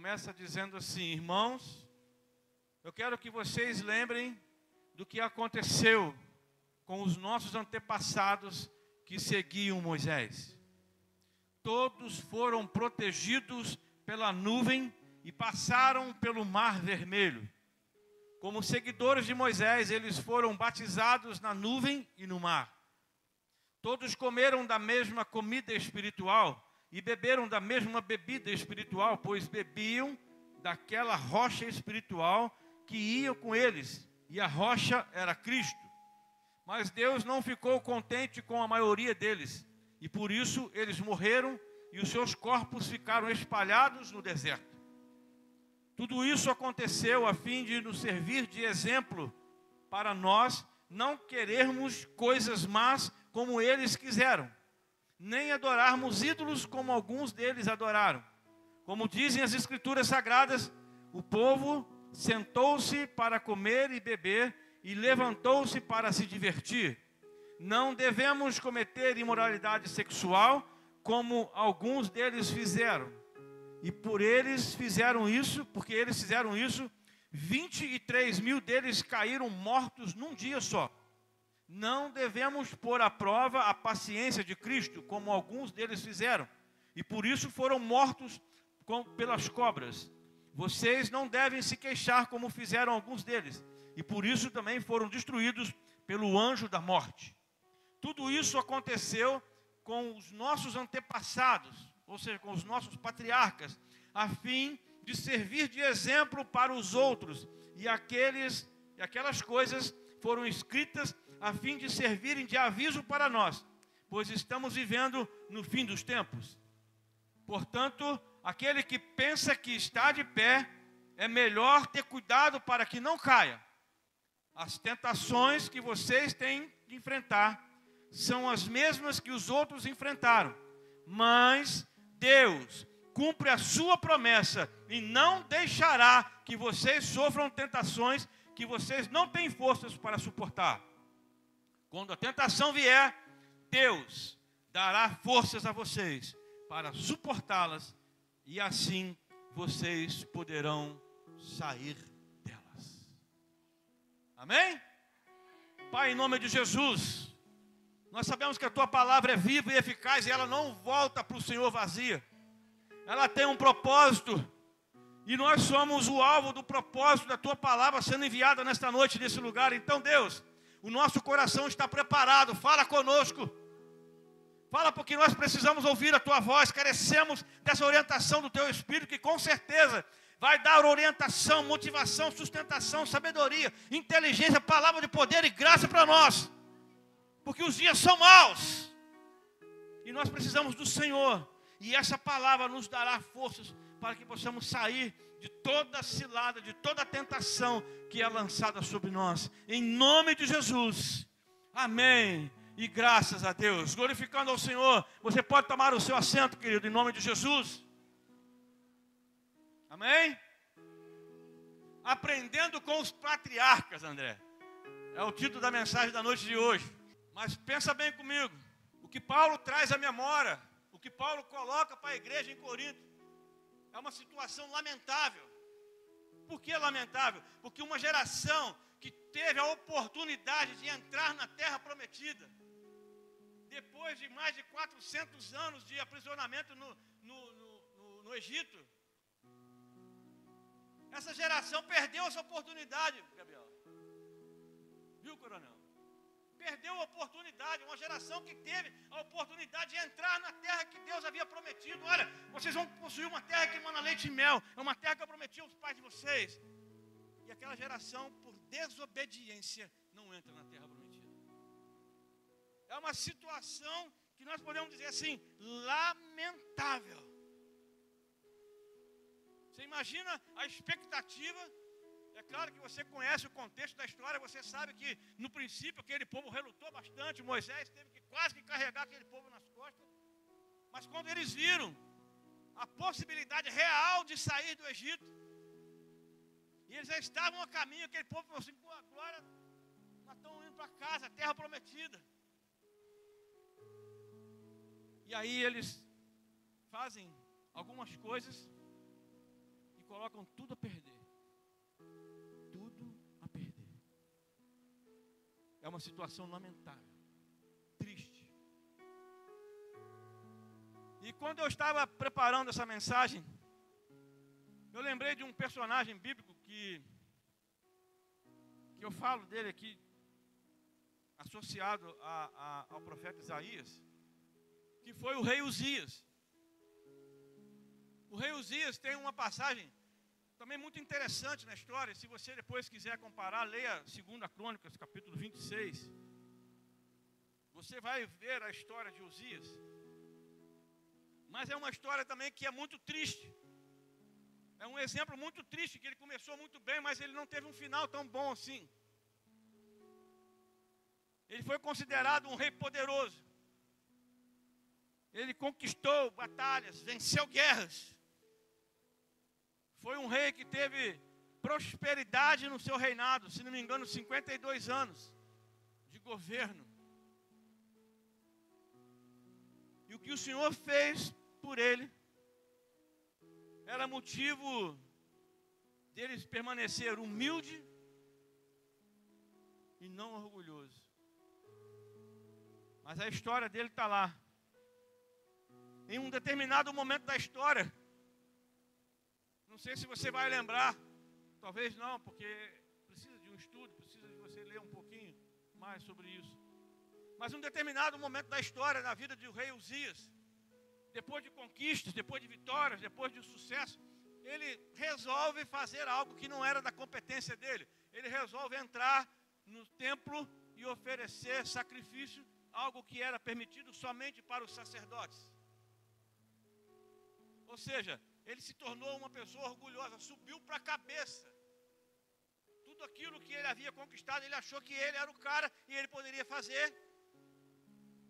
começa dizendo assim: irmãos, eu quero que vocês lembrem do que aconteceu com os nossos antepassados que seguiam Moisés. Todos foram protegidos pela nuvem e passaram pelo Mar Vermelho. Como seguidores de Moisés, eles foram batizados na nuvem e no mar. Todos comeram da mesma comida espiritual e beberam da mesma bebida espiritual, pois bebiam daquela rocha espiritual que ia com eles, e a rocha era Cristo. Mas Deus não ficou contente com a maioria deles, e por isso eles morreram e os seus corpos ficaram espalhados no deserto. Tudo isso aconteceu a fim de nos servir de exemplo para nós não querermos coisas más como eles quiseram, nem adorarmos ídolos como alguns deles adoraram. Como dizem as Escrituras Sagradas, o povo sentou-se para comer e beber e levantou-se para se divertir. Não devemos cometer imoralidade sexual como alguns deles fizeram. E porque eles fizeram isso, 23 mil deles caíram mortos num dia só. Não devemos pôr à prova a paciência de Cristo, como alguns deles fizeram, e por isso foram mortos pelas cobras. Vocês não devem se queixar como fizeram alguns deles, e por isso também foram destruídos pelo anjo da morte. Tudo isso aconteceu com os nossos antepassados, ou seja, com os nossos patriarcas, a fim de servir de exemplo para os outros. E aquelas coisas foram escritas a fim de servirem de aviso para nós, pois estamos vivendo no fim dos tempos. Portanto, aquele que pensa que está de pé, é melhor ter cuidado para que não caia. As tentações que vocês têm de enfrentar são as mesmas que os outros enfrentaram, mas Deus cumpre a sua promessa e não deixará que vocês sofram tentações que vocês não têm forças para suportar. Quando a tentação vier, Deus dará forças a vocês para suportá-las e assim vocês poderão sair delas. Amém? Pai, em nome de Jesus, nós sabemos que a Tua palavra é viva e eficaz e ela não volta para o Senhor vazia. Ela tem um propósito e nós somos o alvo do propósito da Tua palavra sendo enviada nesta noite, nesse lugar. Então, Deus, o nosso coração está preparado. Fala conosco. Fala porque nós precisamos ouvir a Tua voz. Carecemos dessa orientação do Teu Espírito, que com certeza vai dar orientação, motivação, sustentação, sabedoria, inteligência, palavra de poder e graça para nós. Porque os dias são maus. E nós precisamos do Senhor. E essa palavra nos dará forças para que possamos sair de toda cilada, de toda tentação que é lançada sobre nós. Em nome de Jesus. Amém. E graças a Deus. Glorificando ao Senhor. Você pode tomar o seu assento, querido, em nome de Jesus. Amém? Aprendendo com os patriarcas, André. É o título da mensagem da noite de hoje. Mas pensa bem comigo. O que Paulo traz à memória, o que Paulo coloca para a igreja em Corinto, é uma situação lamentável. Por que lamentável? Porque uma geração que teve a oportunidade de entrar na terra prometida, depois de mais de 400 anos de aprisionamento no Egito, essa geração perdeu essa oportunidade, Gabriel. Viu, coronel? Perdeu a oportunidade, uma geração que teve a oportunidade de entrar na terra que Deus havia prometido. Olha, vocês vão possuir uma terra que emana leite e mel, é uma terra que eu prometi aos pais de vocês. E aquela geração, por desobediência, não entra na terra prometida. É uma situação que nós podemos dizer assim, lamentável. Você imagina a expectativa. É claro que você conhece o contexto da história, você sabe que no princípio aquele povo relutou bastante, Moisés teve que quase que carregar aquele povo nas costas. Mas quando eles viram a possibilidade real de sair do Egito, e eles já estavam a caminho, aquele povo falou assim, pô, agora nós estamos indo para casa, a terra prometida. E aí eles fazem algumas coisas, e colocam tudo a perder. Tudo a perder. É uma situação lamentável, triste. E quando eu estava preparando essa mensagem, eu lembrei de um personagem bíblico que eu falo dele aqui, associado ao profeta Isaías, que foi o rei Uzias. O rei Uzias tem uma passagem também muito interessante na história. Se você depois quiser comparar, leia 2 Crônicas, capítulo 26. Você vai ver a história de Uzias. Mas é uma história também que é muito triste. É um exemplo muito triste, que ele começou muito bem, mas ele não teve um final tão bom assim. Ele foi considerado um rei poderoso. Ele conquistou batalhas, venceu guerras. Foi um rei que teve prosperidade no seu reinado, se não me engano, 52 anos de governo. E o que o Senhor fez por ele era motivo dele permanecer humilde e não orgulhoso. Mas a história dele está lá. Em um determinado momento da história, não sei se você vai lembrar, talvez não, porque precisa de um estudo, precisa de você ler um pouquinho mais sobre isso. Mas em um determinado momento da história, na vida do rei Uzias, depois de conquistas, depois de vitórias, depois de sucesso, ele resolve fazer algo que não era da competência dele. Ele resolve entrar no templo e oferecer sacrifício, algo que era permitido somente para os sacerdotes. Ou seja, ele se tornou uma pessoa orgulhosa, subiu para a cabeça. Tudo aquilo que ele havia conquistado, ele achou que ele era o cara e ele poderia fazer.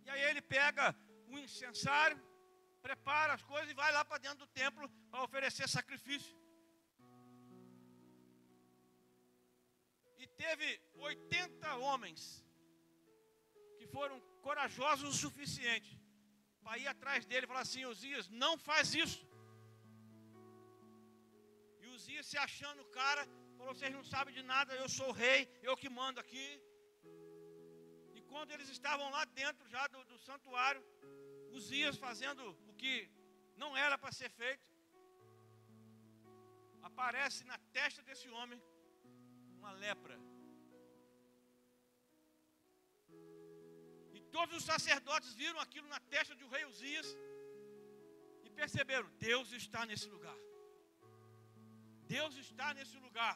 E aí ele pega o incensário, prepara as coisas e vai lá para dentro do templo para oferecer sacrifício. E teve 80 homens que foram corajosos o suficiente para ir atrás dele e falar assim: Uzias, não faz isso. E Uzias, se achando o cara, falou: vocês não sabem de nada, eu sou o rei, eu que mando aqui. E quando eles estavam lá dentro já do santuário, Uzias fazendo o que não era para ser feito, aparece na testa desse homem uma lepra. E todos os sacerdotes viram aquilo na testa do rei Uzias e perceberam: Deus está nesse lugar. Deus está nesse lugar.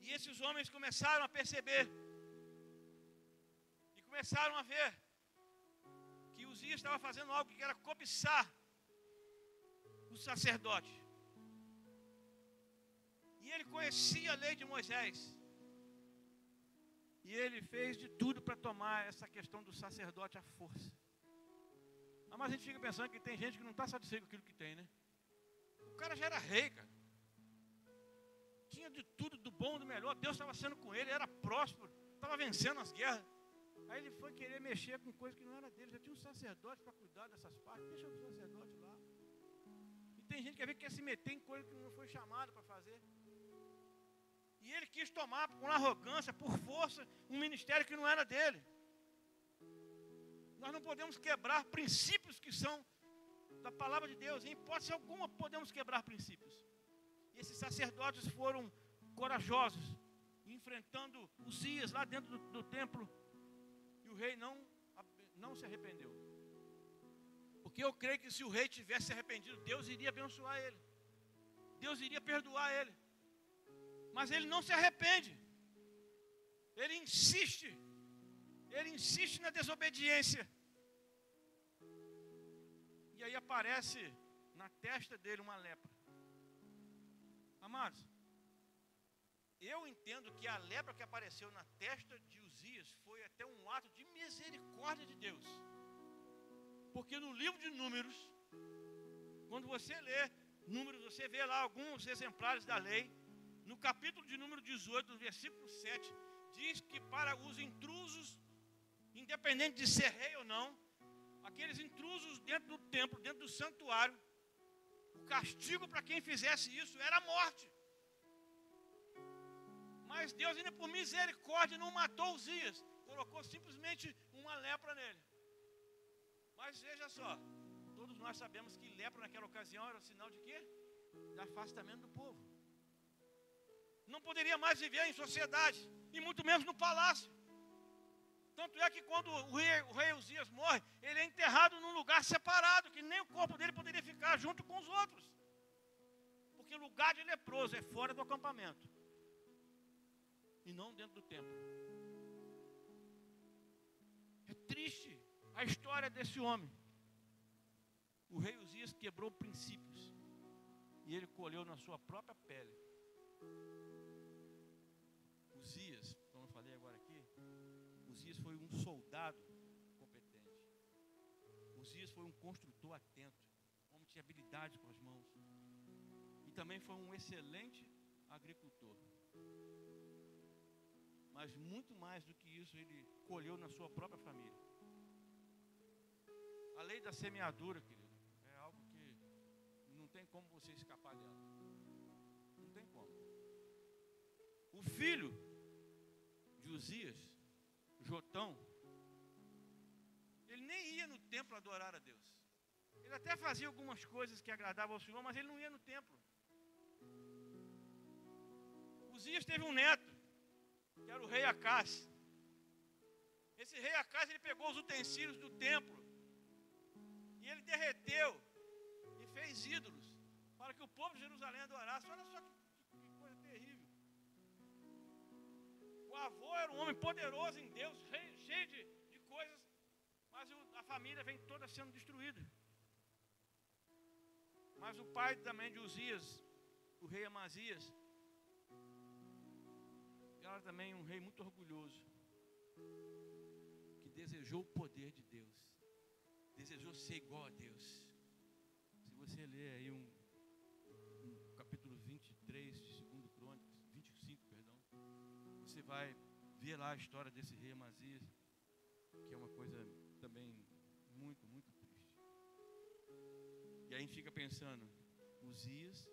E esses homens começaram a perceber e começaram a ver que Uzias estava fazendo algo que era cobiçar o sacerdote. E ele conhecia a lei de Moisés. E ele fez de tudo para tomar essa questão do sacerdote à força. Mas a gente fica pensando que tem gente que não está satisfeito com aquilo que tem, né? O cara já era rei, cara. Tinha de tudo, do bom, do melhor. Deus estava sendo com ele, era próspero, estava vencendo as guerras. Aí ele foi querer mexer com coisa que não era dele. Já tinha um sacerdote para cuidar dessas partes. Deixa o sacerdote lá. E tem gente que quer se meter em coisa que não foi chamado para fazer. E ele quis tomar com arrogância, por força, um ministério que não era dele. Nós não podemos quebrar princípios que são da palavra de Deus. Em hipótese alguma podemos quebrar princípios. E esses sacerdotes foram corajosos, enfrentando Uzias lá dentro do templo. E o rei não se arrependeu. Porque eu creio que se o rei tivesse se arrependido, Deus iria abençoar ele. Deus iria perdoar ele. Mas ele não se arrepende. Ele insiste na desobediência. E aí aparece na testa dele uma lepra. Amados, eu entendo que a lepra que apareceu na testa de Uzias foi até um ato de misericórdia de Deus. Porque no livro de Números, quando você lê Números, você vê lá alguns exemplares da lei. No capítulo de número 18, no versículo 7, diz que para os intrusos, independente de ser rei ou não, aqueles intrusos dentro do templo, dentro do santuário, O castigo para quem fizesse isso era a morte. Mas Deus, ainda por misericórdia, não matou Uzias. Colocou simplesmente uma lepra nele. Mas veja só, todos nós sabemos que lepra naquela ocasião era sinal de quê? De afastamento do povo. Não poderia mais viver em sociedade, e muito menos no palácio. Tanto é que quando o rei Uzias morre, ele é enterrado num lugar separado, que nem o corpo dele poderia ficar junto com os outros. Porque o lugar de leproso é fora do acampamento, e não dentro do templo. É triste a história desse homem. O rei Uzias quebrou princípios, e ele colheu na sua própria pele. Uzias, como eu falei agora aqui, Uzias foi um soldado competente. Uzias foi um construtor atento, um homem que tinha habilidade com as mãos. E também foi um excelente agricultor. Mas muito mais do que isso, ele colheu na sua própria família. A lei da semeadura, querido, é algo que não tem como você escapar dela. Não tem como. O filho de Uzias, Jotão, ele nem ia no templo adorar a Deus. Ele até fazia algumas coisas que agradavam ao Senhor, mas ele não ia no templo. Uzias teve um neto, que era o rei Acás. Esse rei Acás, ele pegou os utensílios do templo e ele derreteu e fez ídolos para que o povo de Jerusalém adorasse. Olha só que coisa terrível. O avô era um homem poderoso em Deus, cheio de coisas, mas a família vem toda sendo destruída. Mas o pai também de Uzias, o rei Amazias, era também um rei muito orgulhoso, que desejou o poder de Deus, desejou ser igual a Deus. Se você ler aí um capítulo 23 de 2 Crônicas, 25, perdão, você vai ver lá a história desse rei Amazias, que é uma coisa também muito, muito triste. E aí a gente fica pensando, Uzias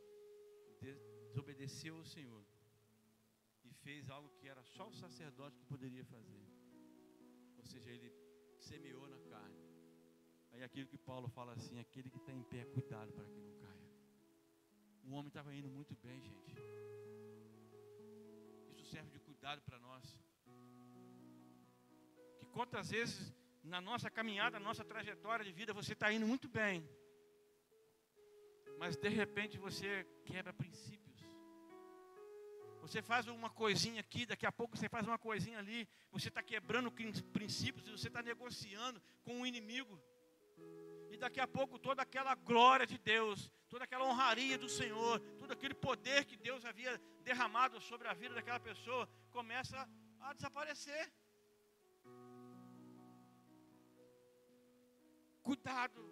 desobedeceu ao Senhor e fez algo que era só o sacerdote que poderia fazer. Ou seja, ele semeou na carne. Aí aquilo que Paulo fala assim, aquele que está em pé, cuidado para que não caia. O homem estava indo muito bem, gente. Isso serve de cuidado para nós. Que quantas vezes na nossa caminhada, na nossa trajetória de vida, você está indo muito bem, mas de repente você quebra princípios. Você faz uma coisinha aqui, daqui a pouco você faz uma coisinha ali. Você está quebrando princípios, você está negociando com o inimigo. E daqui a pouco toda aquela glória de Deus, toda aquela honraria do Senhor, todo aquele poder que Deus havia derramado sobre a vida daquela pessoa, começa a desaparecer. Cuidado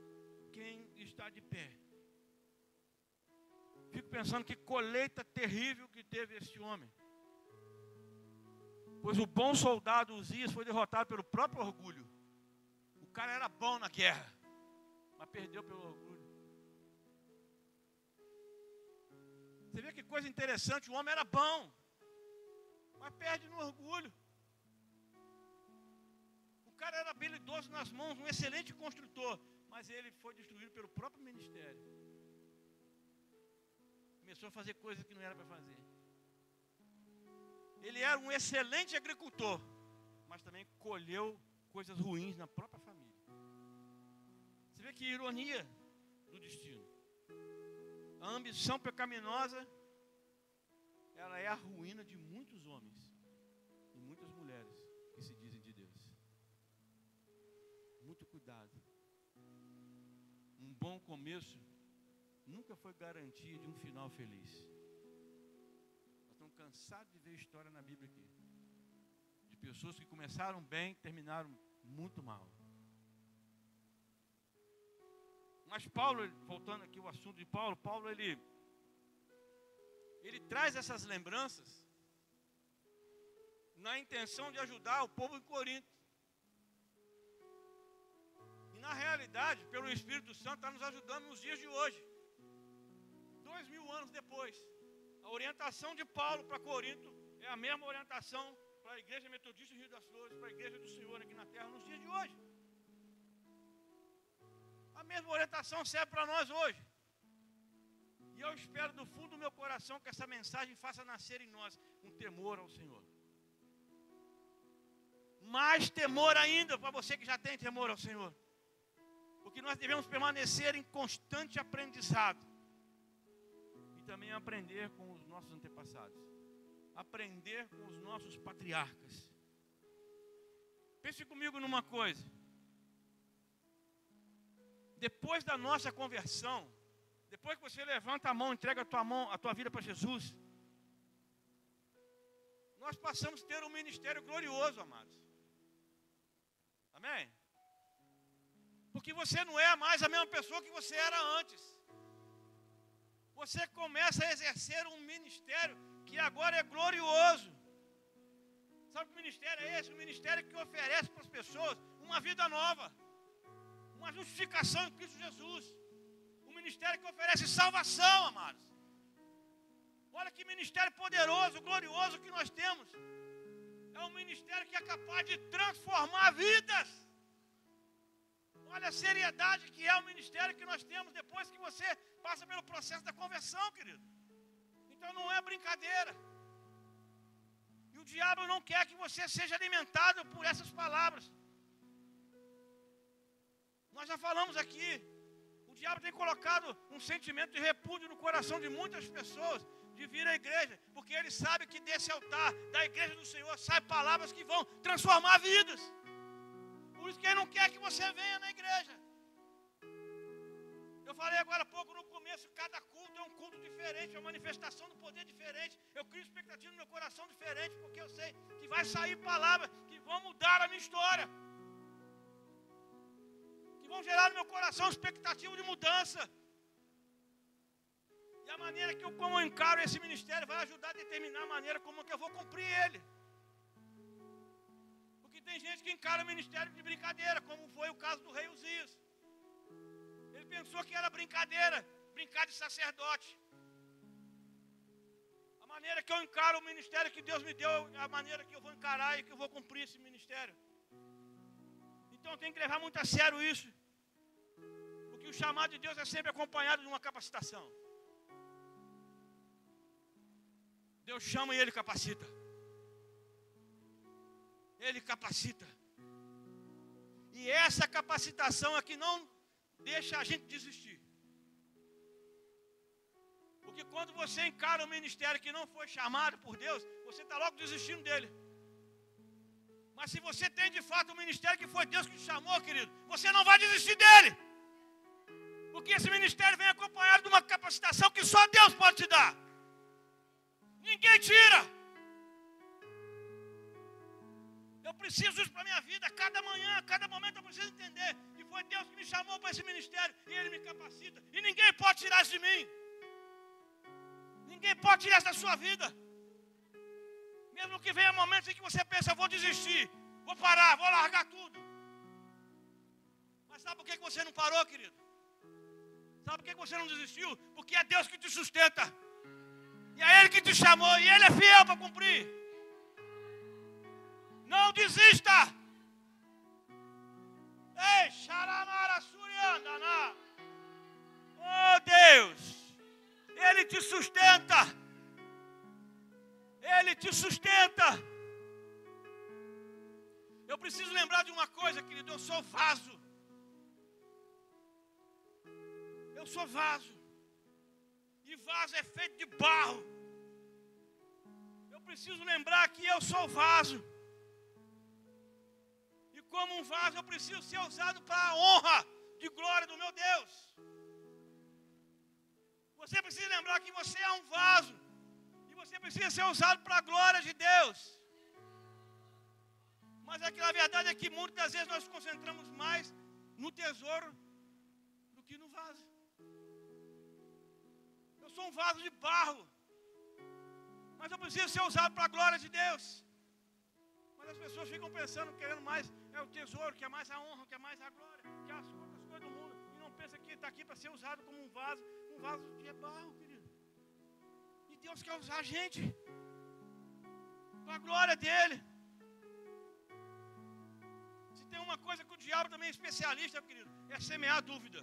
quem está de pé. Fico pensando que colheita terrível que teve esse homem. Pois o bom soldado Uzias foi derrotado pelo próprio orgulho. O cara era bom na guerra, mas perdeu pelo orgulho. Você vê que coisa interessante, o homem era bom, mas perde no orgulho. O cara era habilidoso nas mãos, um excelente construtor, mas ele foi destruído pelo próprio ministério. Começou a fazer coisas que não era para fazer. Ele era um excelente agricultor, mas também colheu coisas ruins na própria família. Você vê que ironia do destino. A ambição pecaminosa, ela é a ruína de muitos homens e muitas mulheres que se dizem de Deus. Muito cuidado. Um bom começo nunca foi garantia de um final feliz. Nós estamos cansados de ver história na Bíblia aqui, de pessoas que começaram bem, terminaram muito mal. Mas Paulo, voltando aqui ao assunto de Paulo, ele traz essas lembranças na intenção de ajudar o povo em Corinto. E na realidade, pelo Espírito Santo, está nos ajudando nos dias de hoje. 2000 anos depois. A orientação de Paulo para Corinto é a mesma orientação para a Igreja Metodista do Rio das Flores, para a Igreja do Senhor aqui na Terra, nos dias de hoje. A mesma orientação serve para nós hoje. E eu espero do fundo do meu coração que essa mensagem faça nascer em nós um temor ao Senhor. Mais temor ainda para você que já tem temor ao Senhor. Porque nós devemos permanecer em constante aprendizado. E também aprender com os nossos antepassados. Aprender com os nossos patriarcas. Pense comigo numa coisa. Depois da nossa conversão, depois que você levanta a mão, entrega a tua vida para Jesus, nós passamos a ter um ministério glorioso, amados. Amém? Porque você não é mais a mesma pessoa que você era antes. Você começa a exercer um ministério que agora é glorioso. Sabe que ministério é esse? Um ministério que oferece para as pessoas uma vida nova. Uma justificação em Cristo Jesus. Um ministério que oferece salvação, amados. Olha que ministério poderoso, glorioso que nós temos. É um ministério que é capaz de transformar vidas. Olha a seriedade que é o ministério que nós temos depois que você passa pelo processo da conversão, querido. Então não é brincadeira. E o diabo não quer que você seja alimentado por essas palavras. Nós já falamos aqui. O diabo tem colocado um sentimento de repúdio no coração de muitas pessoas de vir à igreja, porque ele sabe que desse altar, da igreja do Senhor, saem palavras que vão transformar vidas. Por isso que ele não quer que você venha na igreja. Eu falei agora há pouco no começo, cada culto é um culto diferente, é uma manifestação do poder diferente. Eu crio expectativa no meu coração diferente, porque eu sei que vai sair palavras que vão mudar a minha história. Que vão gerar no meu coração expectativa de mudança. E a maneira que como eu encaro esse ministério vai ajudar a determinar a maneira como que eu vou cumprir ele. Porque tem gente que encara o ministério de brincadeira, como foi o caso do rei Uzias. Ele pensou que era brincadeira, brincar de sacerdote. A maneira que eu encaro o ministério que Deus me deu, é a maneira que eu vou encarar e que eu vou cumprir esse ministério. Então tem que levar muito a sério isso. Porque o chamado de Deus é sempre acompanhado de uma capacitação. Deus chama e Ele capacita. Ele capacita. E essa capacitação é que não deixa a gente desistir. Porque quando você encara um ministério que não foi chamado por Deus, você está logo desistindo dele. Mas se você tem de fato um ministério que foi Deus que te chamou, querido, você não vai desistir dele. Porque esse ministério vem acompanhado de uma capacitação que só Deus pode te dar. Ninguém tira. Eu preciso disso para a minha vida. Cada manhã, cada momento eu preciso entender que foi Deus que me chamou para esse ministério. E Ele me capacita. E ninguém pode tirar isso de mim. Ninguém pode tirar isso da sua vida. Mesmo que venha momentos em que você pensa, eu vou desistir, vou parar, vou largar tudo. Mas sabe por que você não parou, querido? Sabe por que você não desistiu? Porque é Deus que te sustenta. E é Ele que te chamou, e Ele é fiel para cumprir. Não desista. Ei, xaramara suriandana. Oh Deus, Ele te sustenta. Ele te sustenta. Eu preciso lembrar de uma coisa, querido. Eu sou vaso. Eu sou vaso. E vaso é feito de barro. Eu preciso lembrar que eu sou vaso. E como um vaso eu preciso ser usado para a honra de glória do meu Deus. Você precisa lembrar que você é um vaso. E você precisa ser usado para a glória de Deus. Mas a verdade é que muitas vezes nós nos concentramos mais no tesouro do que no vaso. Eu sou um vaso de barro, mas eu preciso ser usado para a glória de Deus. Mas as pessoas ficam pensando, querendo mais é o tesouro, que é mais a honra, que é mais a glória, que é as outras coisas do mundo. E não pensa que está aqui para ser usado como um vaso que é barro, querido. Deus quer usar a gente para a glória dele. Se tem uma coisa que o diabo também é especialista, querido, é semear dúvida.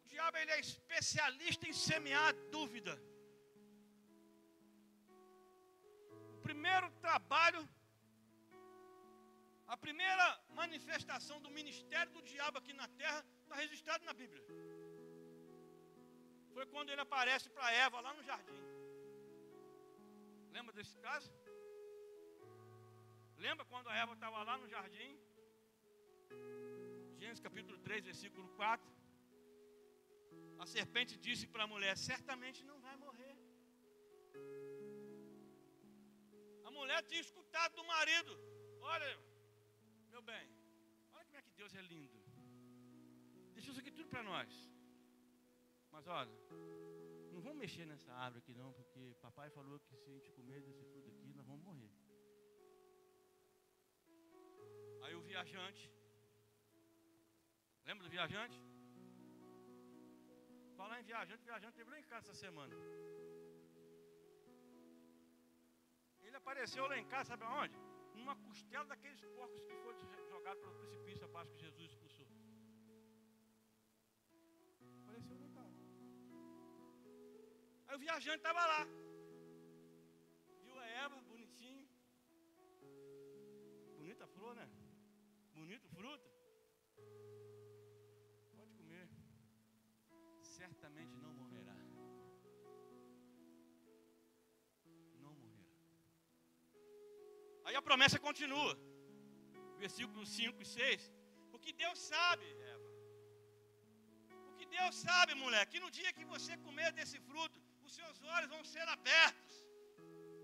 O diabo, ele é especialista em semear dúvida. O primeiro trabalho, a primeira manifestação do ministério do diabo aqui na terra está registrado na Bíblia. Foi quando ele aparece para Eva lá no jardim. Lembra desse caso? Lembra quando a Eva estava lá no jardim? Gênesis capítulo 3, versículo 4. A serpente disse para a mulher: certamente não vai morrer. A mulher tinha escutado do marido: olha, meu bem, olha como é que Deus é lindo. Deixa isso aqui tudo para nós. Mas olha, não vamos mexer nessa árvore aqui não, porque papai falou que se a gente comer desse fruto aqui, nós vamos morrer. Aí o viajante, lembra do viajante? Falar em viajante, o viajante esteve lá em casa essa semana. Ele apareceu lá em casa, sabe aonde? Numa costela daqueles porcos que foram jogados pelo precipício abaixo que Jesus expulsou. Apareceu lá em casa. Aí o viajante estava lá. Viu a Eva, bonitinho. Bonita flor, né? Bonito fruto. Pode comer. Certamente não morrerá. Não morrerá. Aí a promessa continua. Versículos 5 e 6. Porque Deus sabe, Eva. Porque Deus sabe, mulher, que no dia que você comer desse fruto, os seus olhos vão ser abertos.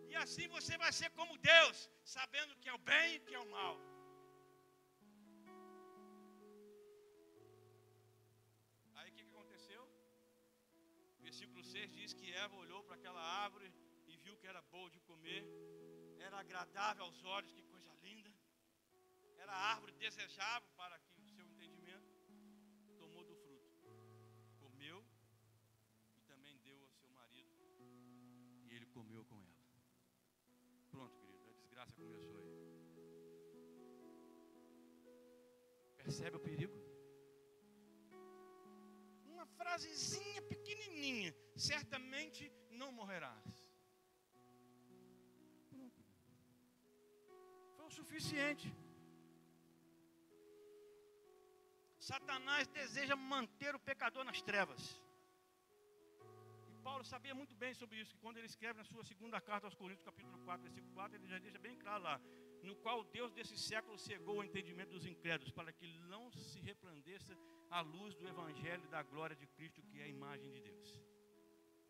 E assim você vai ser como Deus, sabendo que é o bem e que é o mal. Aí o que aconteceu? Versículo 6 diz que Eva olhou para aquela árvore e viu que era boa de comer, era agradável aos olhos, que coisa linda. Era a árvore desejável para que o seu entendimento. Tomou do fruto, comeu e também deu ao seu marido, e ele comeu com ela. Pronto, querido, a desgraça começou aí. Percebe o perigo? Uma frasezinha pequenininha: certamente não morrerás. Pronto. Foi o suficiente. Satanás deseja manter o pecador nas trevas. E Paulo sabia muito bem sobre isso, que quando ele escreve na sua segunda carta aos Coríntios, capítulo 4, versículo 4, ele já deixa bem claro lá: no qual o Deus desse século cegou o entendimento dos incrédulos, para que não se resplandeça a luz do evangelho da glória de Cristo, que é a imagem de Deus.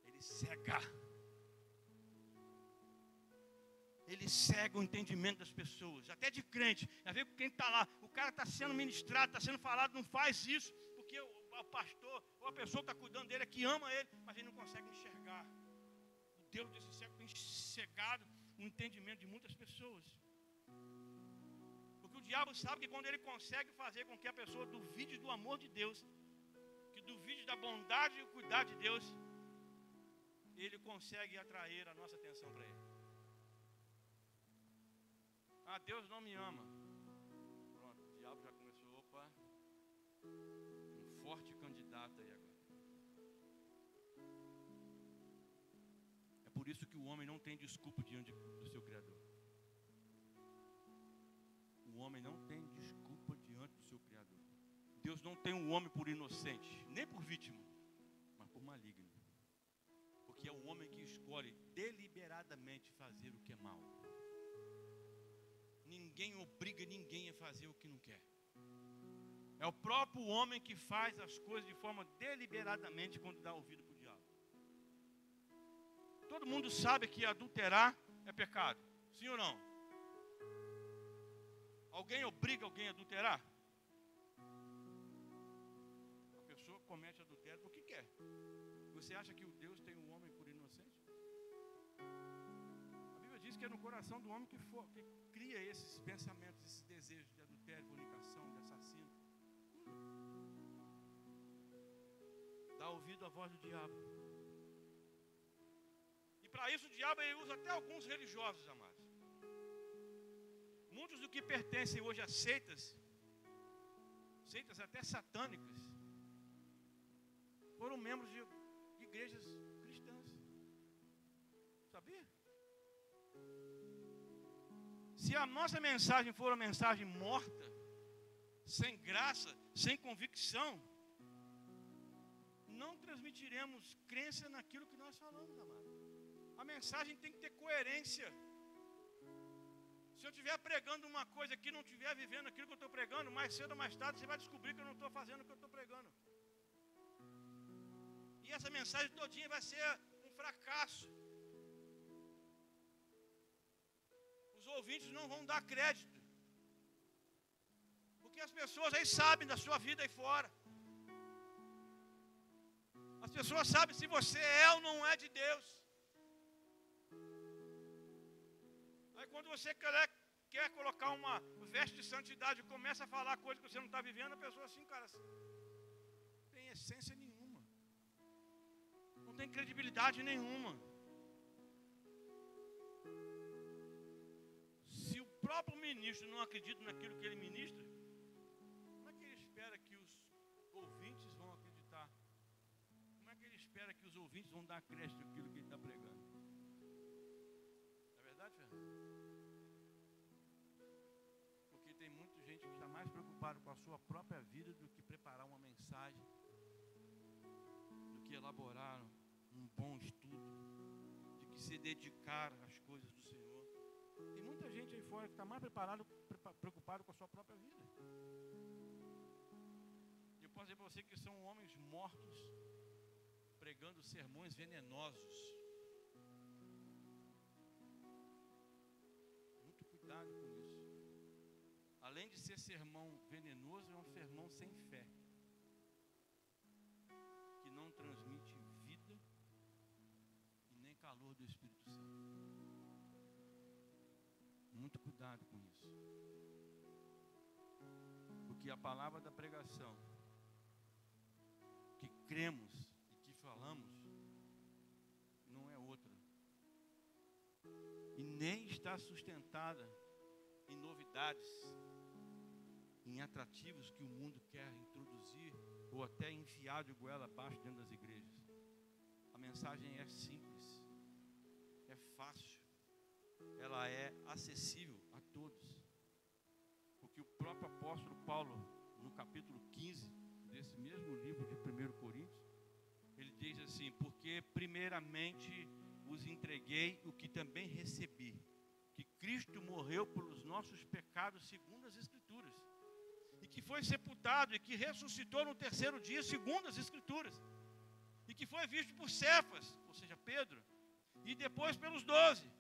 Ele cega. Ele cega o entendimento das pessoas, até de crente. Já vê quem está lá, o cara está sendo ministrado, está sendo falado, não faz isso, porque o pastor, ou a pessoa que está cuidando dele, é que ama ele, mas ele não consegue enxergar. O Deus desse século tem cegado o entendimento de muitas pessoas. Porque o diabo sabe que quando ele consegue fazer com que a pessoa duvide do amor de Deus, que duvide da bondade e o cuidado de Deus, ele consegue atrair a nossa atenção para ele. Ah, Deus não me ama. Pronto, o diabo já começou, opa, um forte candidato aí agora. É por isso que o homem não tem desculpa diante do seu Criador. O homem não tem desculpa diante do seu Criador. Deus não tem um homem por inocente, nem por vítima, mas por maligno. Porque é o homem que escolhe deliberadamente fazer o que é mal. Ninguém obriga ninguém a fazer o que não quer. É o próprio homem que faz as coisas de forma deliberadamente quando dá ouvido para o diabo. Todo mundo sabe que adulterar é pecado. Sim ou não? Alguém obriga alguém a adulterar? A pessoa comete adultério porque quer. Você acha que o Deus tem um homem por inocente? A Bíblia diz que é no coração do homem que cria esses pensamentos, esses desejos de adultério, fornicação, de assassino. Dá ouvido à voz do diabo. E para isso o diabo ele usa até alguns religiosos, amados. Muitos do que pertencem hoje a seitas até satânicas, foram membros de igrejas cristãs. Sabia? Se a nossa mensagem for uma mensagem morta, sem graça, sem convicção, não transmitiremos crença naquilo que nós falamos, amado. A mensagem tem que ter coerência. Se eu estiver pregando uma coisa que não estiver vivendo aquilo que eu estou pregando, mais cedo ou mais tarde você vai descobrir que eu não estou fazendo o que eu estou pregando. E essa mensagem todinha vai ser um fracasso. Os ouvintes não vão dar crédito. Porque as pessoas aí sabem da sua vida aí fora. As pessoas sabem se você é ou não é de Deus. Aí quando você quer colocar uma veste de santidade e começa a falar coisa que você não está vivendo, a pessoa assim, cara, não tem essência nenhuma. Não tem credibilidade nenhuma. Se o próprio ministro não acredita naquilo que ele ministra, como é que ele espera que os ouvintes vão acreditar? Como é que ele espera que os ouvintes vão dar crédito àquilo que ele está pregando? Não é verdade, Fernando? Porque tem muita gente que está mais preocupada com a sua própria vida do que preparar uma mensagem, do que elaborar um bom estudo, de que se dedicar às coisas do Senhor. Tem muita gente aí fora que está mais preocupado com a sua própria vida. Eu posso dizer para você que são homens mortos, pregando sermões venenosos. Muito cuidado com isso. Além de ser sermão venenoso, é um sermão sem fé, que não transmite vida e nem calor do Espírito Santo. Muito cuidado com isso. Porque a palavra da pregação que cremos e que falamos não é outra. E nem está sustentada em novidades, em atrativos que o mundo quer introduzir ou até enfiar de goela abaixo dentro das igrejas. A mensagem é simples, é fácil, ela é acessível a todos. Porque o próprio apóstolo Paulo, no capítulo 15 desse mesmo livro de 1 Coríntios, ele diz assim: porque primeiramente vos entreguei o que também recebi, que Cristo morreu pelos nossos pecados segundo as Escrituras, e que foi sepultado e que ressuscitou no terceiro dia segundo as Escrituras, e que foi visto por Cefas, ou seja, Pedro, e depois pelos 12.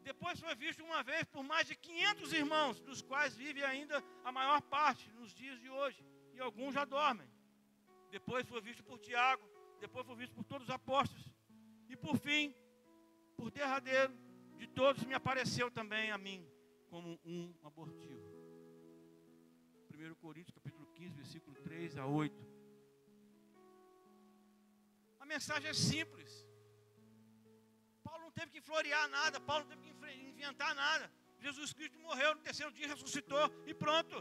Depois foi visto uma vez por mais de 500 irmãos, dos quais vive ainda a maior parte nos dias de hoje, e alguns já dormem. Depois foi visto por Tiago, depois foi visto por todos os apóstolos, e por fim, por derradeiro de todos, me apareceu também a mim como um abortivo. 1 Coríntios capítulo 15, versículo 3 a 8. A mensagem é simples. Paulo não teve que florear nada, Paulo não teve que inventar nada. Jesus Cristo morreu, no terceiro dia ressuscitou e pronto.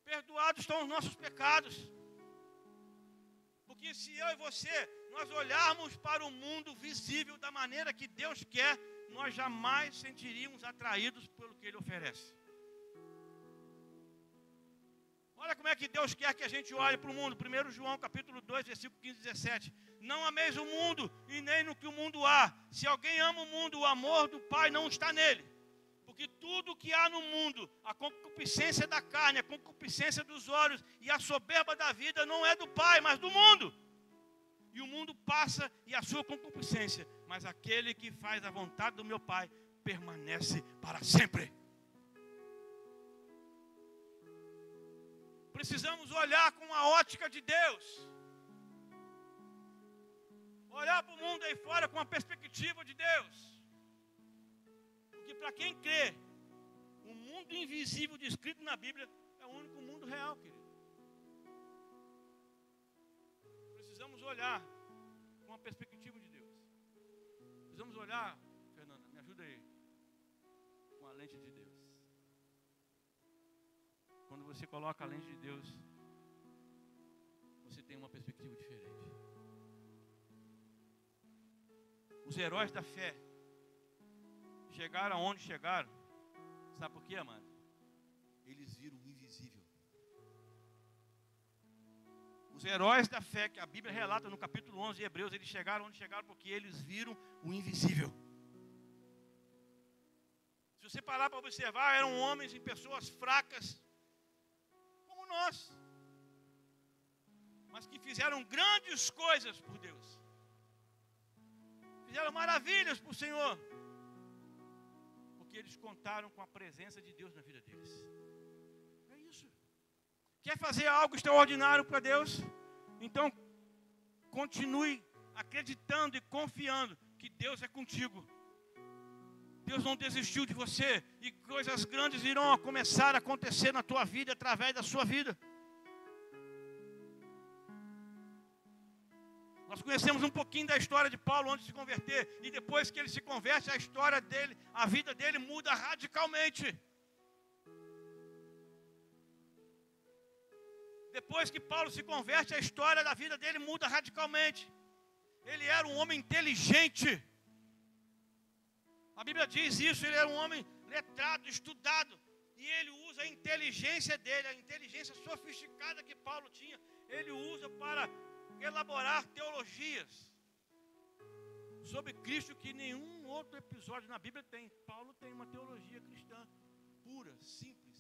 Perdoados estão os nossos pecados. Porque se eu e você, nós olharmos para o mundo visível da maneira que Deus quer, nós jamais sentiríamos atraídos pelo que Ele oferece. Olha como é que Deus quer que a gente olhe para o mundo. 1 João capítulo 2, versículo 15 e 17. Não ameis o mundo e nem no que o mundo há. Se alguém ama o mundo, o amor do Pai não está nele. Porque tudo que há no mundo, a concupiscência da carne, a concupiscência dos olhos e a soberba da vida não é do Pai, mas do mundo. E o mundo passa e a sua concupiscência, mas aquele que faz a vontade do meu Pai permanece para sempre. Precisamos olhar com a ótica de Deus. Olhar para o mundo aí fora com a perspectiva de Deus. Porque para quem crê, o mundo invisível descrito na Bíblia é o único mundo real, querido. olhar com a perspectiva de Deus. Precisamos olhar, Fernanda, me ajuda aí, com a lente de Deus. Quando você coloca a lente de Deus, você tem uma perspectiva diferente. Os heróis da fé chegaram aonde chegaram. Sabe por quê, amado? Eles viram o invisível. Os heróis da fé que a Bíblia relata no capítulo 11 de Hebreus, eles chegaram onde chegaram porque eles viram o invisível. Se você parar para observar, eram homens e pessoas fracas, como nós, mas que fizeram grandes coisas por Deus. Fizeram maravilhas para o Senhor, porque eles contaram com a presença de Deus na vida deles. É isso. Quer fazer algo extraordinário para Deus? Então, continue acreditando e confiando que Deus é contigo. Deus não desistiu de você, e coisas grandes irão começar a acontecer na tua vida, através da sua vida. Nós conhecemos um pouquinho da história de Paulo antes de se converter, e depois que ele se converte, a história dele, a vida dele muda radicalmente. Depois que Paulo se converte, a história da vida dele muda radicalmente. Ele era um homem inteligente. A Bíblia diz isso, ele era um homem letrado, estudado. E ele usa a inteligência dele, a inteligência sofisticada que Paulo tinha, ele usa para elaborar teologias sobre Cristo que nenhum outro episódio na Bíblia tem. Paulo tem uma teologia cristã pura, simples.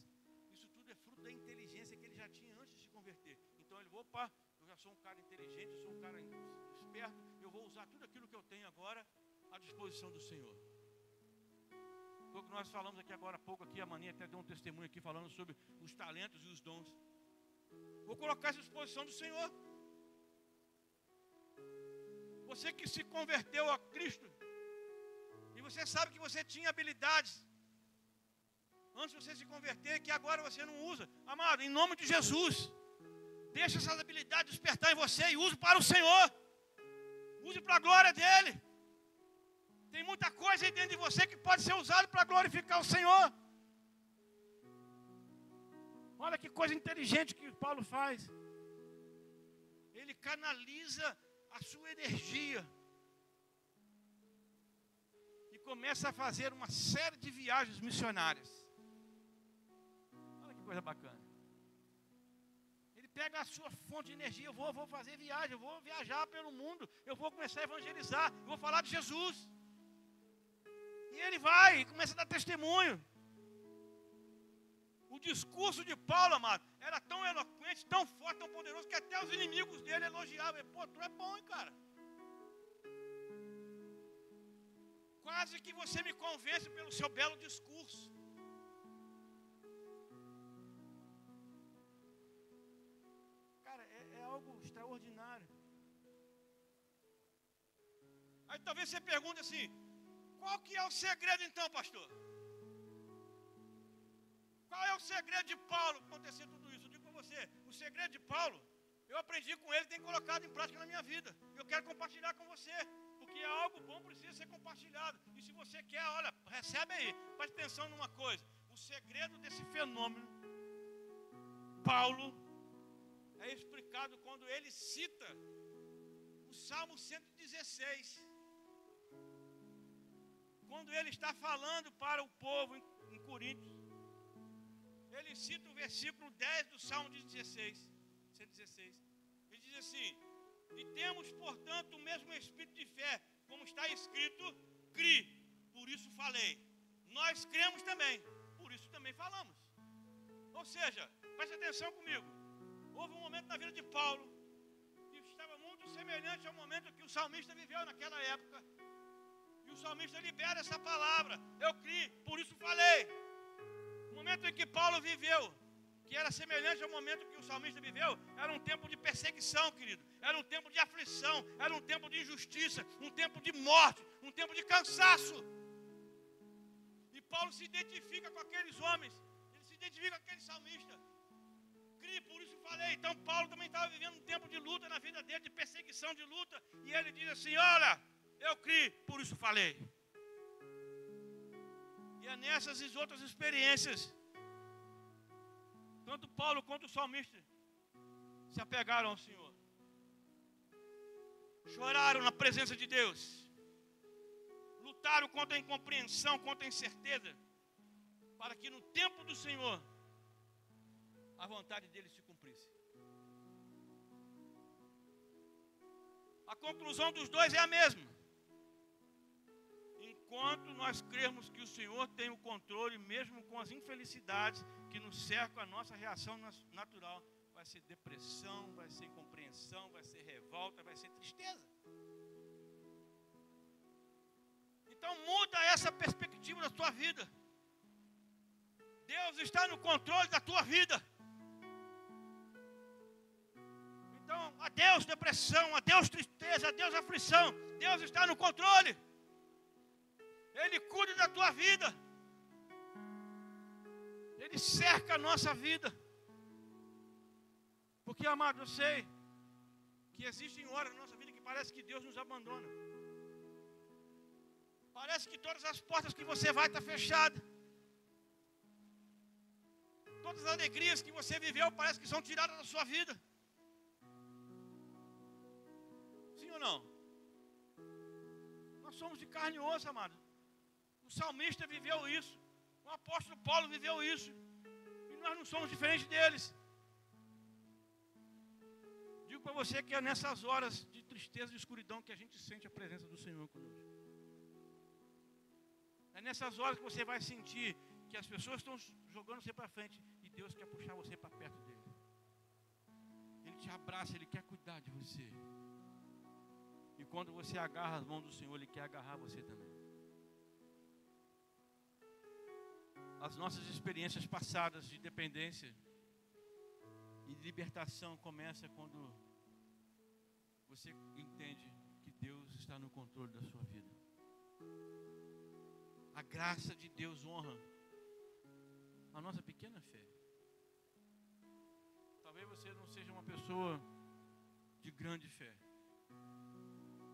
Isso tudo é fruto da inteligência que ele já tinha antes de se converter. Então ele, opa, eu já sou um cara inteligente, eu sou um cara esperto, eu vou usar tudo aquilo que eu tenho agora à disposição do Senhor. Foi o que nós falamos aqui agora há pouco, aqui, a Mania até deu um testemunho aqui falando sobre os talentos e os dons. Vou colocar isso à disposição do Senhor. Você que se converteu a Cristo, e você sabe que você tinha habilidades antes de você se converter, que agora você não usa. Amado, em nome de Jesus, deixa essas habilidades despertar em você e use para o Senhor. Use para a glória dEle. Tem muita coisa aí dentro de você que pode ser usada para glorificar o Senhor. Olha que coisa inteligente que Paulo faz. Ele canaliza a sua energia e começa a fazer uma série de viagens missionárias. Olha que coisa bacana. Ele pega a sua fonte de energia, eu vou fazer viagem, eu vou viajar pelo mundo, eu vou começar a evangelizar, eu vou falar de Jesus. E ele vai e começa a dar testemunho. O discurso de Paulo, amado, era tão eloquente, tão forte, tão poderoso, que até os inimigos dele elogiavam. Pô, tu é bom, hein, cara? Quase que você me convence pelo seu belo discurso. Cara, é algo extraordinário. Aí talvez você pergunte assim, qual que é o segredo então, pastor? Qual é o segredo de Paulo para acontecer tudo isso? Eu digo para você, o segredo de Paulo, eu aprendi com ele, tenho colocado em prática na minha vida. Eu quero compartilhar com você, porque algo bom precisa ser compartilhado. E se você quer, olha, recebe aí, preste atenção numa coisa. O segredo desse fenômeno, Paulo, é explicado quando ele cita o Salmo 116. Quando ele está falando para o povo em Coríntios, ele cita o versículo 10 do Salmo 116. Ele diz assim, e temos, portanto, o mesmo espírito de fé, como está escrito, cri, por isso falei. Nós cremos também, por isso também falamos. Ou seja, preste atenção comigo, houve um momento na vida de Paulo, que estava muito semelhante ao momento que o salmista viveu naquela época. E o salmista libera essa palavra, eu criei, por isso falei. O momento em que Paulo viveu, que era semelhante ao momento que o salmista viveu, era um tempo de perseguição, querido. Era um tempo de aflição, era um tempo de injustiça, um tempo de morte, um tempo de cansaço. E Paulo se identifica com aqueles homens, ele se identifica com aquele salmista. criei, por isso falei. Então Paulo também estava vivendo um tempo de luta na vida dele, de perseguição, de luta. E ele diz assim, olha, eu criei, por isso falei. E é nessas e outras experiências, tanto Paulo quanto o salmista se apegaram ao Senhor. Choraram na presença de Deus. Lutaram contra a incompreensão, contra a incerteza, para que no tempo do Senhor a vontade dele se cumprisse. A conclusão dos dois é a mesma. Enquanto nós cremos que o Senhor tem o controle, mesmo com as infelicidades que nos cercam, a nossa reação natural vai ser depressão, vai ser incompreensão, vai ser revolta, vai ser tristeza. Então muda essa perspectiva da tua vida. Deus está no controle da tua vida. Então, adeus depressão, adeus tristeza, adeus aflição. Deus está no controle. Ele cuida da tua vida. Ele cerca a nossa vida. Porque, amado, eu sei que existem horas na nossa vida que parece que Deus nos abandona. Parece que todas as portas que você vai estão fechadas. Todas as alegrias que você viveu parece que são tiradas da sua vida. Sim ou não? Nós somos de carne e osso, amado. O salmista viveu isso. O apóstolo Paulo viveu isso. E nós não somos diferentes deles. Digo para você que é nessas horas de tristeza e escuridão que a gente sente a presença do Senhor conosco. É nessas horas que você vai sentir que as pessoas estão jogando você para frente e Deus quer puxar você para perto dele. Ele te abraça, Ele quer cuidar de você. E quando você agarra as mãos do Senhor, Ele quer agarrar você também. As nossas experiências passadas de dependência e de libertação começam quando você entende que Deus está no controle da sua vida. A graça de Deus honra a nossa pequena fé. Talvez você não seja uma pessoa de grande fé.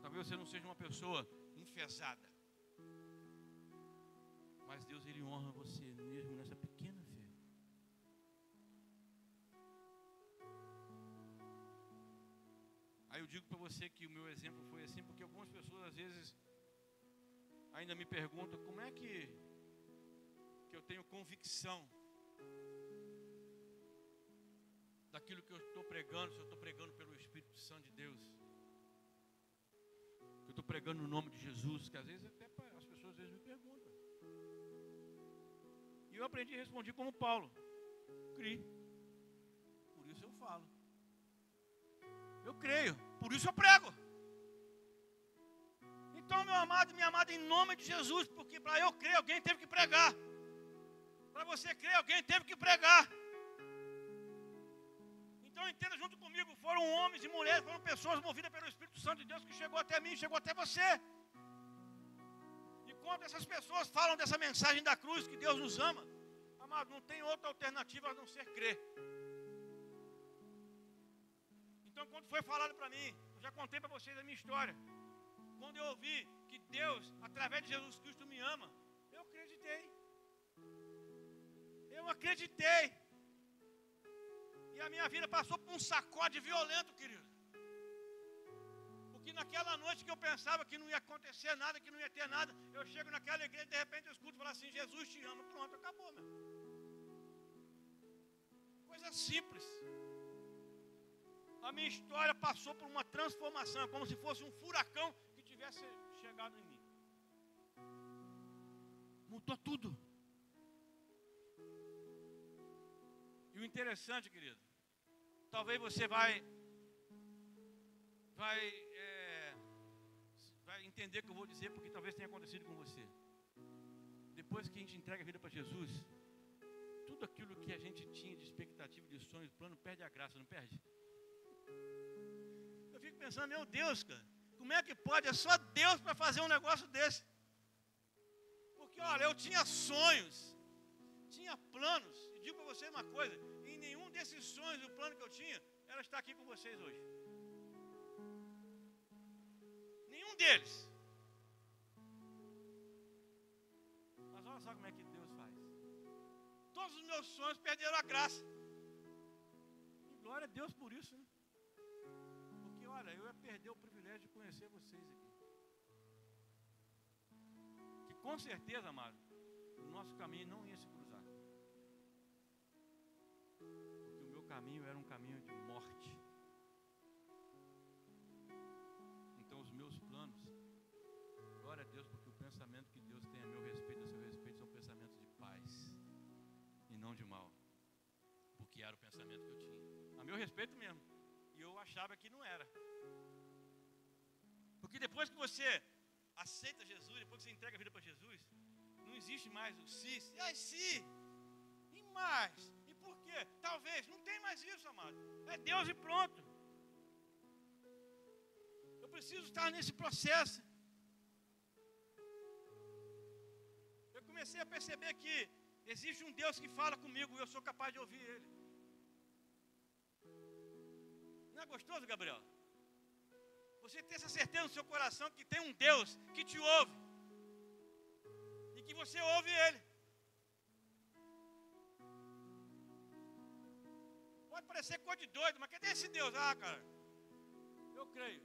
Talvez você não seja uma pessoa enfesada. Mas Deus, Ele honra você mesmo nessa pequena fé. Aí eu digo para você que o meu exemplo foi assim, porque algumas pessoas às vezes ainda me perguntam como é que eu tenho convicção daquilo que eu estou pregando, se eu estou pregando pelo Espírito Santo de Deus, que eu estou pregando no nome de Jesus, que às vezes até as pessoas às vezes me perguntam. E eu aprendi a responder como Paulo: criei, por isso eu falo. Eu creio, por isso eu prego. Então, meu amado e minha amada, em nome de Jesus, porque para eu crer, alguém teve que pregar. Para você crer, alguém teve que pregar. Então, entenda junto comigo, foram homens e mulheres, foram pessoas movidas pelo Espírito Santo de Deus que chegou até mim, chegou até você. E quando essas pessoas falam dessa mensagem da cruz, que Deus nos ama, amado, não tem outra alternativa a não ser crer. Então, quando foi falado para mim, eu já contei para vocês a minha história. Quando eu ouvi que Deus, através de Jesus Cristo, me ama, eu acreditei. Eu acreditei. E a minha vida passou por um sacode violento, querido. Porque naquela noite que eu pensava que não ia acontecer nada, que não ia ter nada, eu chego naquela igreja e de repente eu escuto falar assim: Jesus te ama. Pronto, acabou, meu. Coisa simples. A minha história passou por uma transformação, como se fosse um furacão que tivesse chegado em mim. Mudou tudo. E o interessante, querido, talvez você vai entender o que eu vou dizer, porque talvez tenha acontecido com você. Depois que a gente entrega a vida para Jesus, tudo aquilo que a gente tinha de expectativa, de sonhos, plano, perde a graça, não perde? Eu fico pensando, meu Deus, cara, como é que pode? É só Deus para fazer um negócio desse. Porque, olha, eu tinha sonhos, tinha planos, e digo para você uma coisa: em nenhum desses sonhos, o plano que eu tinha, era estar aqui com vocês hoje. Nenhum deles. Mas olha só como é que Deus faz. Todos os meus sonhos perderam a graça. E glória a Deus por isso, né? Porque, olha, eu ia perder o privilégio de conhecer vocês aqui. Que com certeza, amado, o nosso caminho não ia se cruzar. Porque o meu caminho era um caminho de morte. Então os meus planos, glória a Deus, porque o pensamento que Deus tem a meu respeito, a seu respeito, são pensamentos de paz e não de mal. Porque era o pensamento que eu tinha. A meu respeito mesmo. E eu achava que não era. Porque depois que você aceita Jesus, depois que você entrega a vida para Jesus, não existe mais o se, e mais, e por quê? Talvez, não tem mais isso, amado. É Deus e pronto. Eu preciso estar nesse processo. Eu comecei a perceber que existe um Deus que fala comigo e eu sou capaz de ouvir Ele. Não é gostoso, Gabriel? Você ter essa certeza no seu coração que tem um Deus que te ouve. E que você ouve Ele. Pode parecer coisa de doido, mas cadê esse Deus? Ah, cara, eu creio.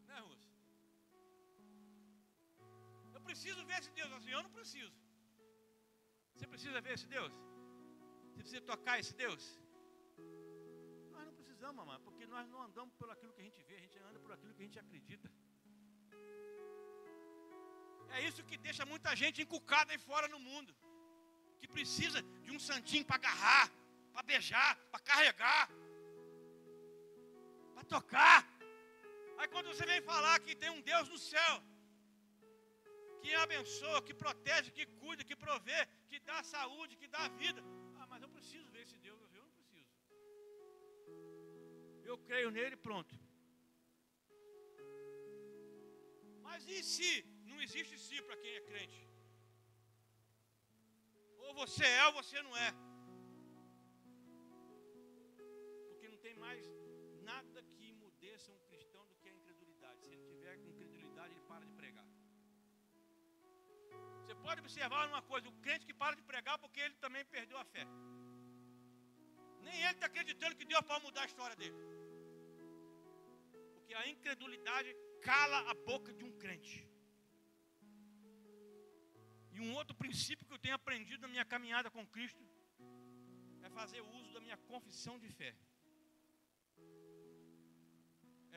Né, Russo? Eu preciso ver esse Deus. Assim, eu não preciso. Você precisa ver esse Deus? Você precisa tocar esse Deus? Nós não precisamos, amado, porque nós não andamos por aquilo que a gente vê, a gente anda por aquilo que a gente acredita. É isso que deixa muita gente encucada aí fora no mundo, que precisa de um santinho para agarrar, para beijar, para carregar, para tocar. Aí quando você vem falar que tem um Deus no céu, que abençoa, que protege, que cuida, que provê, que dá saúde, que dá vida. Ah, mas eu preciso ver esse Deus, eu não preciso. Eu creio nele, pronto. Mas e se não existe si para quem é crente? Ou você é ou você não é. Porque não tem mais nada que imudeça um cristão do que a incredulidade. Se ele tiver incredulidade, ele para de pregar. Você pode observar uma coisa, o crente que para de pregar porque ele também perdeu a fé. Nem ele está acreditando que Deus pode mudar a história dele. Porque a incredulidade cala a boca de um crente. E um outro princípio que eu tenho aprendido na minha caminhada com Cristo é fazer uso da minha confissão de fé.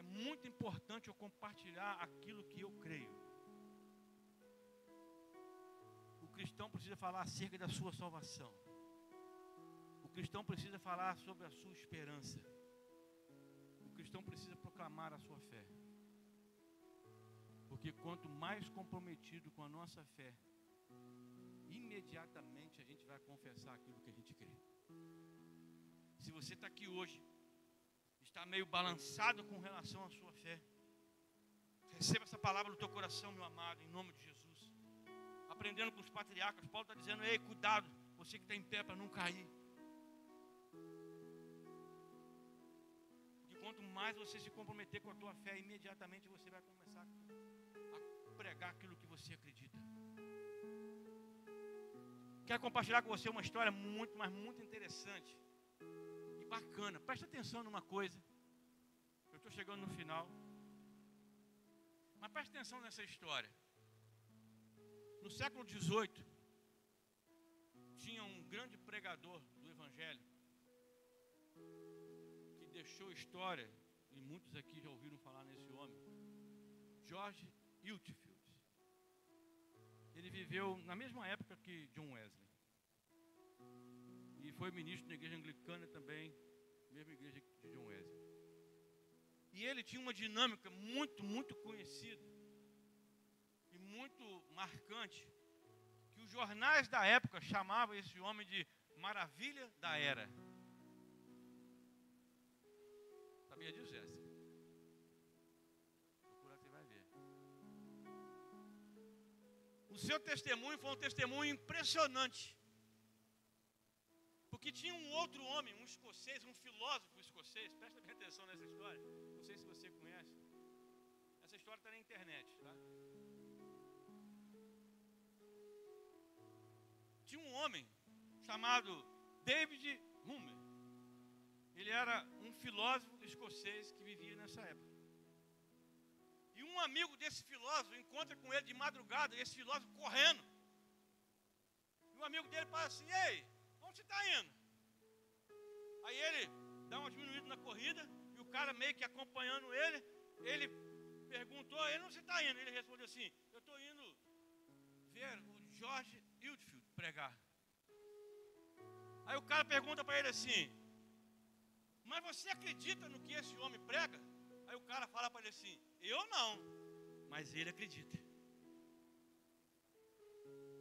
É muito importante eu compartilhar aquilo que eu creio. O cristão precisa falar acerca da sua salvação. O cristão precisa falar sobre a sua esperança. O cristão precisa proclamar a sua fé. Porque quanto mais comprometido com a nossa fé, imediatamente a gente vai confessar aquilo que a gente crê. Se você está aqui hoje, está meio balançado com relação à sua fé, receba essa palavra no teu coração, meu amado, em nome de Jesus. Aprendendo com os patriarcas, Paulo está dizendo: ei, cuidado, você que está em pé para não cair. Porque quanto mais você se comprometer com a tua fé, imediatamente você vai começar a pregar aquilo que você acredita. Quero compartilhar com você uma história muito, mas muito interessante e bacana. Presta atenção numa coisa. Eu estou chegando no final. Mas presta atenção nessa história. No século XVIII, tinha um grande pregador do Evangelho que deixou história, e muitos aqui já ouviram falar nesse homem, George Whitefield. Ele viveu na mesma época que John Wesley. E foi ministro da igreja anglicana também, mesma igreja de John Wesley. E ele tinha uma dinâmica muito, muito conhecida e muito marcante, que os jornais da época chamavam esse homem de maravilha da era. Sabia disso, Jéssica? Procura que você vai ver. O seu testemunho foi um testemunho impressionante. Porque tinha um outro homem, um escocês, um filósofo escocês, presta bem atenção nessa história, não sei se você conhece, essa história está na internet, tá? Tinha um homem chamado David Hume. Ele era um filósofo escocês que vivia nessa época. E um amigo desse filósofo encontra com ele de madrugada, e esse filósofo correndo. E o amigo dele fala assim: ei, onde você está indo? Aí ele dá uma diminuída na corrida, e o cara meio que acompanhando ele perguntou: onde você está indo? Ele respondeu assim: eu estou indo ver o George Whitefield pregar. Aí o cara pergunta para ele assim: mas você acredita no que esse homem prega? Aí o cara fala para ele assim: eu não, mas ele acredita.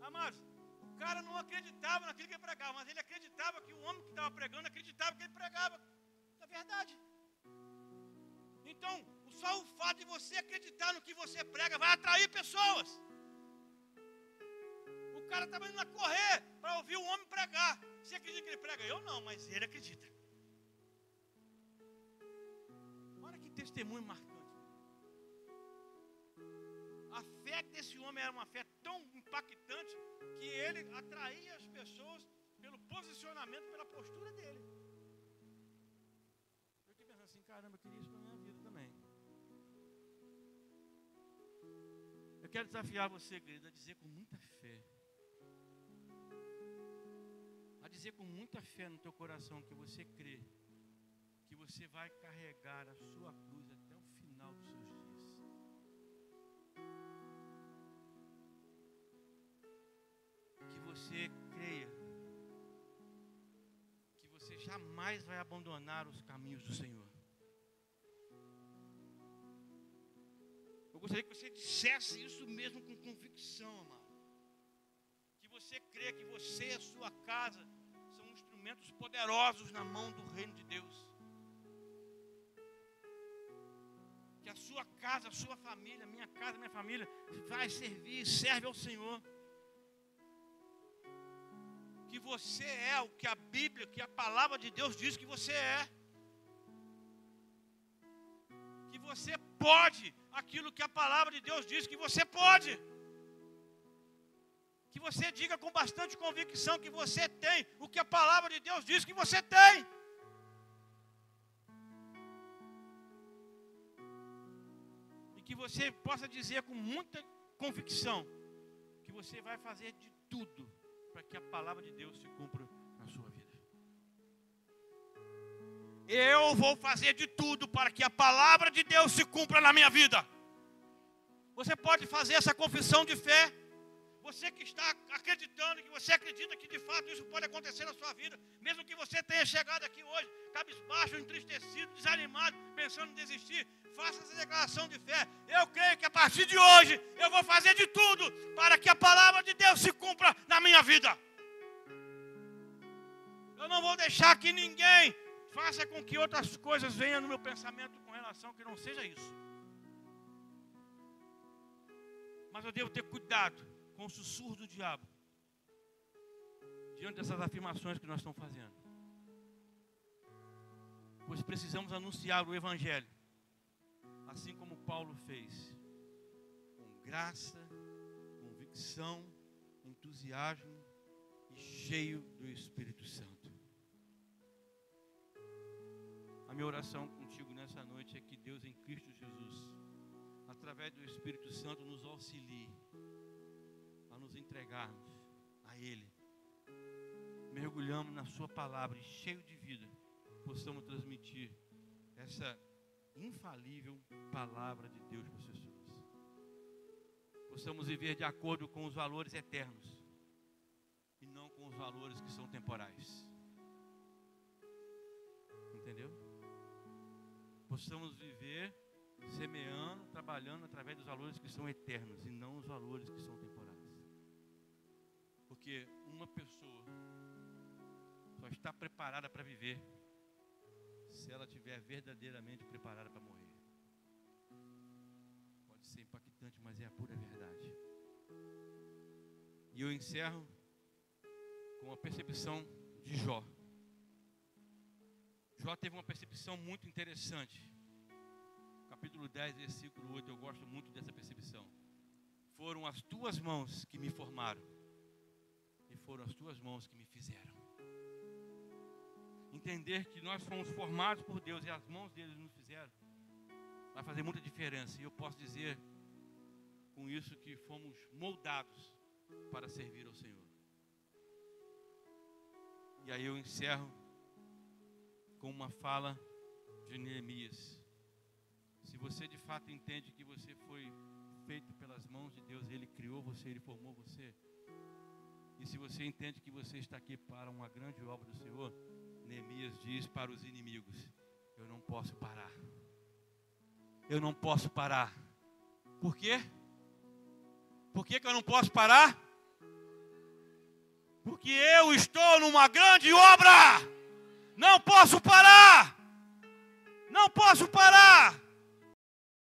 Amados, o cara não acreditava naquilo que ele pregava, mas ele acreditava que o homem que estava pregando acreditava que ele pregava. É verdade. Então, só o fato de você acreditar no que você prega vai atrair pessoas. O cara estava indo lá correr para ouvir o homem pregar. Você acredita que ele prega? Eu não, mas ele acredita. Olha que testemunho marcante. A fé desse homem era uma fé tão impactante que ele atraía as pessoas pelo posicionamento, pela postura dele. Eu fiquei pensando assim: caramba, eu queria isso na minha vida também. Eu quero desafiar você, querido, a dizer com muita fé, dizer com muita fé no teu coração que você crê que você vai carregar a sua cruz até o final dos seus dias. Que você creia que você jamais vai abandonar os caminhos do Senhor. Eu gostaria que você dissesse isso mesmo com convicção, amado. Que você crê que você e a sua casa instrumentos poderosos na mão do reino de Deus. Que a sua casa, a sua família, minha casa, minha família vai servir, serve ao Senhor. Que você é o que a Bíblia, que a palavra de Deus diz que você é. Que você pode aquilo que a palavra de Deus diz que você pode. Que você diga com bastante convicção que você tem o que a palavra de Deus diz que você tem. E que você possa dizer com muita convicção que você vai fazer de tudo para que a palavra de Deus se cumpra na sua vida. Eu vou fazer de tudo para que a palavra de Deus se cumpra na minha vida. Você pode fazer essa confissão de fé. Você que está acreditando, que você acredita que de fato isso pode acontecer na sua vida, mesmo que você tenha chegado aqui hoje, cabisbaixo, entristecido, desanimado, pensando em desistir, faça essa declaração de fé. Eu creio que a partir de hoje eu vou fazer de tudo para que a palavra de Deus se cumpra na minha vida. Eu não vou deixar que ninguém faça com que outras coisas venham no meu pensamento com relação que não seja isso. Mas eu devo ter cuidado com o sussurro do diabo diante dessas afirmações que nós estamos fazendo. Pois precisamos anunciar o Evangelho, assim como Paulo fez, com graça, convicção, entusiasmo e cheio do Espírito Santo. A minha oração contigo nessa noite é que Deus em Cristo Jesus, através do Espírito Santo, nos auxilie a nos entregarmos a Ele, mergulhamos na sua palavra e cheio de vida, possamos transmitir essa infalível palavra de Deus para as pessoas. Possamos viver de acordo com os valores eternos e não com os valores que são temporais. Entendeu? Possamos viver semeando, trabalhando através dos valores que são eternos e não os valores que são temporais. Porque uma pessoa só está preparada para viver se ela estiver verdadeiramente preparada para morrer. Pode ser impactante, mas é a pura verdade. E eu encerro com a percepção de Jó. Jó teve uma percepção muito interessante. Capítulo 10, versículo 8, eu gosto muito dessa percepção. Foram as tuas mãos que me formaram, e foram as tuas mãos que me fizeram. Entender que nós fomos formados por Deus e as mãos dele nos fizeram, vai fazer muita diferença. E eu posso dizer com isso que fomos moldados para servir ao Senhor. E aí eu encerro com uma fala de Neemias. Se você de fato entende que você foi feito pelas mãos de Deus, Ele criou você, Ele formou você. E se você entende que você está aqui para uma grande obra do Senhor, Neemias diz para os inimigos: eu não posso parar. Eu não posso parar. Por quê? Por que eu não posso parar? Porque eu estou numa grande obra. Não posso parar. Não posso parar.